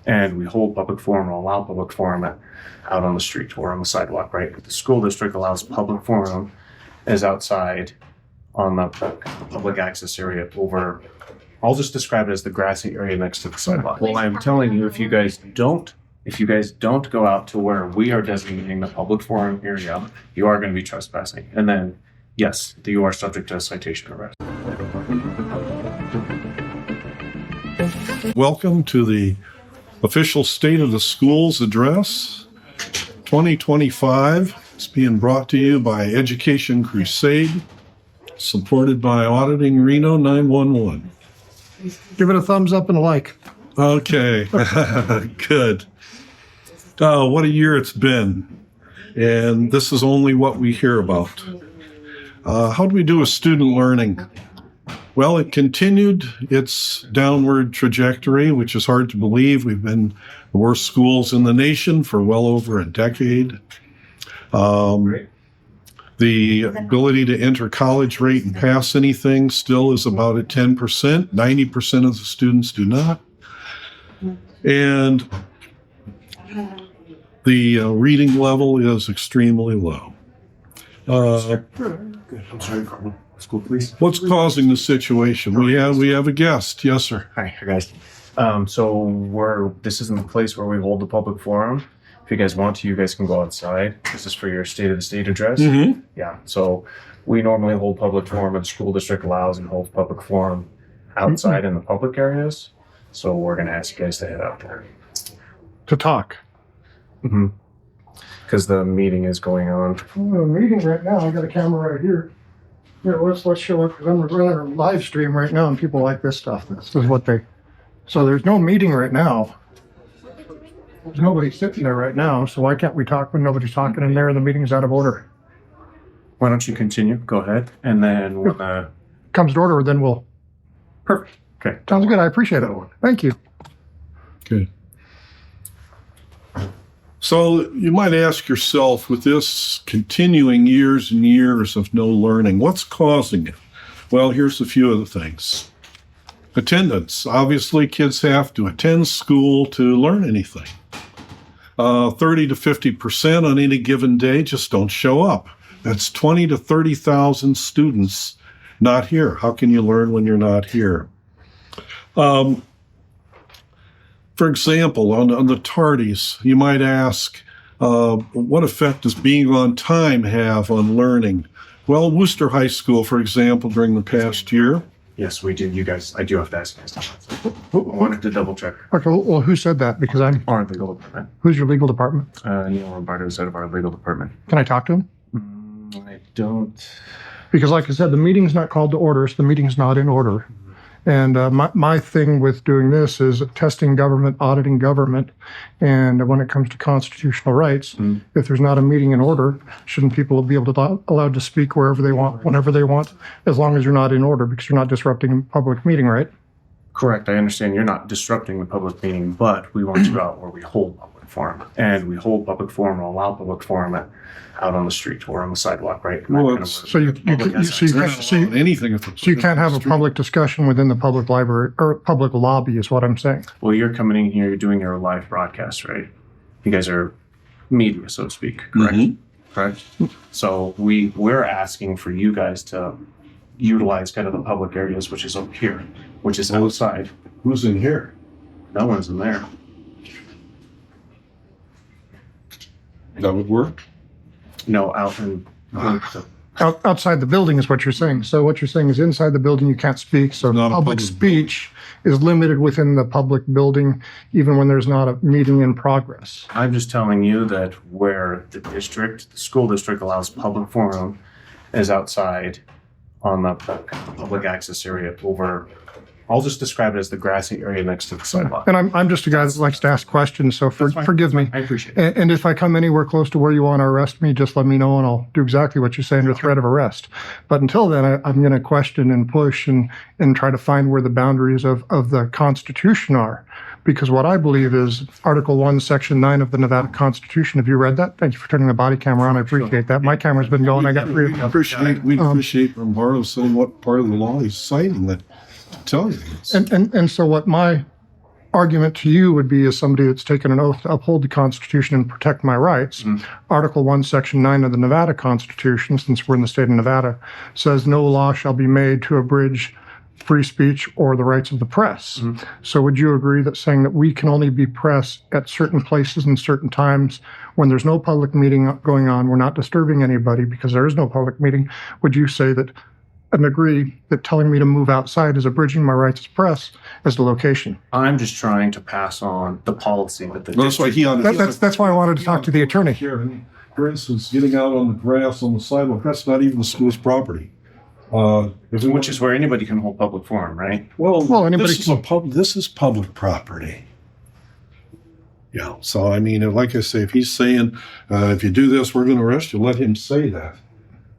and we hold public forum or allow public forum out on the street or on the sidewalk, right? But the school district allows public forum is outside on the public access area over, I'll just describe it as the grassy area next to the sidewalk. Well, I'm telling you, if you guys don't go out to where we are designating the public forum area, you are going to be trespassing. And then, yes, you are subject to a citation arrest. Welcome to the official State of the Schools address 2025. It's being brought to you by Education Crusade, supported by Auditing Reno 911. Give it a thumbs up and a like. Okay, good. What a year it's been. And this is only what we hear about. How do we do with student learning? Well, it continued its downward trajectory, which is hard to believe. We've been the worst schools in the nation for well over a decade. The ability to enter college rate and pass anything still is about at 10%. 90% of the students do not. And the reading level is extremely low. I'm sorry, Carmen. School, please. What's causing the situation? We have a guest. Yes, sir. Hi, guys. This isn't the place where we hold the public forum. If you guys want to, you guys can go outside. This is for your State of the State address. Mm-hmm. Yeah. So we normally hold public forum, and the school district allows and holds public forum outside in the public areas. So we're going to ask you guys to head out there. To talk. Mm-hmm. Because the meeting is going on. I'm in a meeting right now. I got a camera right here. Yeah, let's show it, because I'm running a live stream right now and people like this stuff. This is what so there's no meeting right now. There's nobody sitting there right now, so why can't we talk when nobody's talking in there and the meeting's out of order? Why don't you continue? Go ahead. And then when the... Comes to order, then we'll... Perfect. Okay. Sounds good. I appreciate it. Thank you. Good. So you might ask yourself, with this continuing years and years of no learning, what's causing it? Well, here's a few of the things. Attendance. Obviously, kids have to attend school to learn anything. 30 to 50% on any given day just don't show up. That's 20 to 30,000 students not here. How can you learn when you're not here? For example, on the tardies, you might ask, what effect does being on time have on learning? Well, Worcester High School, for example, during the past year. Yes, we do. You guys, I do have to ask you guys. I wanted to double check. Okay, well, who said that? Because Our legal department. Who's your legal department? Neil Rombardo is out of our legal department. Can I talk to him? I don't. Because like I said, the meeting's not called to order, so the meeting's not in order. And my thing with doing this is testing government, auditing government. And when it comes to constitutional rights, if there's not a meeting in order, shouldn't people be able to allowed to speak wherever they want, whenever they want, as long as you're not in order, because you're not disrupting a public meeting, right? Correct. I understand you're not disrupting the public meeting, but we want to go out where we hold public forum. And we hold public forum or allow public forum out on the street or on the sidewalk, right? Well, So you can't have a public discussion within the public library or public lobby is what I'm saying. Well, you're coming in here, you're doing your live broadcast, right? You guys are media, so to speak, correct? Mm-hmm. Correct. So we're asking for you guys to utilize kind of the public areas, which is up here, which is outside. Who's in here? No one's in there. That would work? No, out in Outside the building is what you're saying. So what you're saying is inside the building you can't speak. So public speech is limited within the public building, even when there's not a meeting in progress. I'm just telling you that where the school district allows public forum is outside on the public access area over, I'll just describe it as the grassy area next to the sidewalk. And I'm just a guy that likes to ask questions, so forgive me. I appreciate it. And if I come anywhere close to where you want to arrest me, just let me know and I'll do exactly what you're saying under threat of arrest. But until then, I'm going to question and push and try to find where the boundaries of the Constitution are. Because what I believe is Article 1, Section 9 of the Nevada Constitution. Have you read that? Thank you for turning the body camera on. I appreciate that. My camera's been going. I got three of them. We appreciate Rombardo saying what part of the law he's citing that tells you this. And so what my argument to you would be, as somebody that's taken an oath to uphold the Constitution and protect my rights, Article 1, Section 9 of the Nevada Constitution, since we're in the state of Nevada, says no law shall be made to abridge free speech or the rights of the press. So would you agree that saying that we can only be press at certain places and certain times when there's no public meeting going on, we're not disturbing anybody because there is no public meeting, would you say that and agree that telling me to move outside is abridging my rights as press as the location? I'm just trying to pass on the policy that the That's why That's why I wanted to talk to the attorney. For instance, getting out on the grass on the sidewalk, that's not even the school's property. Which is where anybody can hold public forum, right? Well, anybody this is public property. Yeah. So, I mean, like I say, if he's saying, if you do this, we're going to arrest you, let him say that.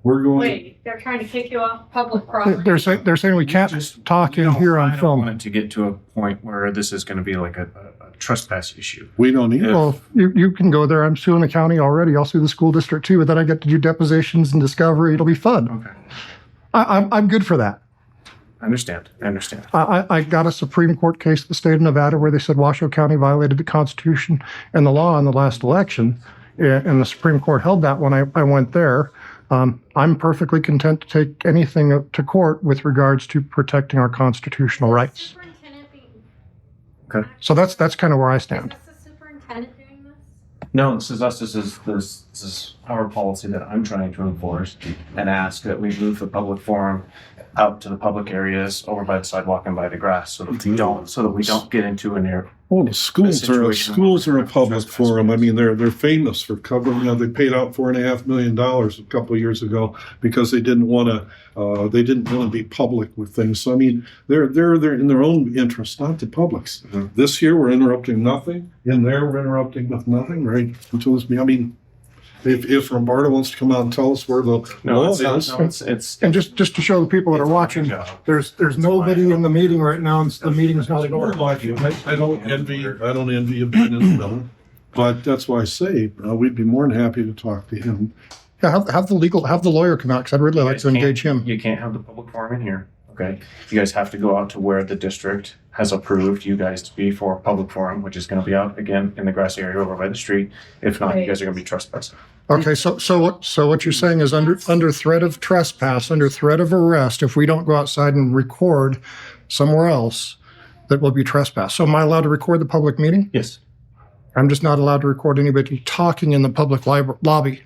We're going. Wait, they're trying to kick you off public property. They're saying we can't talk in here on I don't film. want it to get to a point where this is going to be like a trespass issue. We don't need. Well, you can go there. I'm suing the county already. I'll sue the school district too. But then I get to do depositions and discovery. It'll be fun. Okay. I'm good for that. I understand. I got a Supreme Court case in the state of Nevada where they said Washoe County violated the Constitution and the law in the last election, and the Supreme Court held that when I went there. I'm perfectly content to take anything to court with regards to protecting our constitutional rights. Superintendent being, Okay. So that's kind of where I stand. is this the superintendent doing this? No, this is us. This is our policy that I'm trying to enforce and ask that we move the public forum out to the public areas over by the sidewalk and by the grass so that we don't get into an area. Well, the schools are a public forum. I mean, they're famous for covering. They paid out $4.5 million a couple of years ago because they didn't want to be public with things. So I mean, they're in their own interest, not the public's. This year we're interrupting nothing. In there we're interrupting with nothing, right? Until this. I mean, if Rombardo wants to come out and tell us where the law is, it's And just to show the people that are watching, there's nobody in the meeting right now, and the meeting's not in order. I don't envy you being in the middle, but that's why I say we'd be more than happy to talk to him. Yeah, have the lawyer come out because I'd really like to engage him. You can't have the public forum in here. Okay. You guys have to go out to where the district has approved you guys to be for a public forum, which is going to be out again in the grassy area over by the street. If not, you guys are going to be trespassing. Okay, so what you're saying is under threat of trespass, under threat of arrest, if we don't go outside and record somewhere else, that will be trespass. So am I allowed to record the public meeting? Yes. I'm just not allowed to record anybody talking in the public lobby.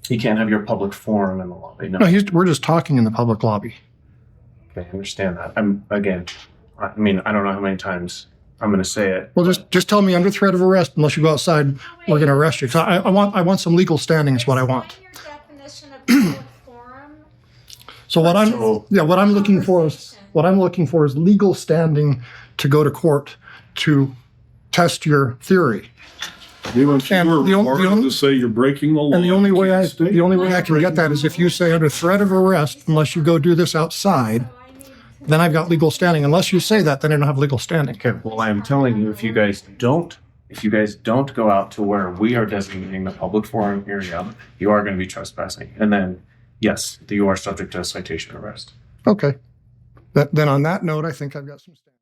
You can't have your public forum in the lobby. No. No, we're just talking in the public lobby. Okay, I understand that. I mean, I don't know how many times I'm going to say it. Well, just tell me under threat of arrest. Unless you go outside, we're going to arrest you. So I want some legal standing. Is what I want. Your definition of public forum. So what I'm looking for is legal standing to go to court to test your theory. You want And the only- to say you're breaking the law. And the only way I can get that is if you say under threat of arrest, unless you go do this outside, then I've got legal standing. Unless you say that, then I don't have legal standing. Okay, well, I'm telling you, if you guys don't go out to where we are designating the public forum area, you are going to be trespassing. And then, yes, you are subject to a citation arrest. Okay. Then on that note, I think I've got some standing.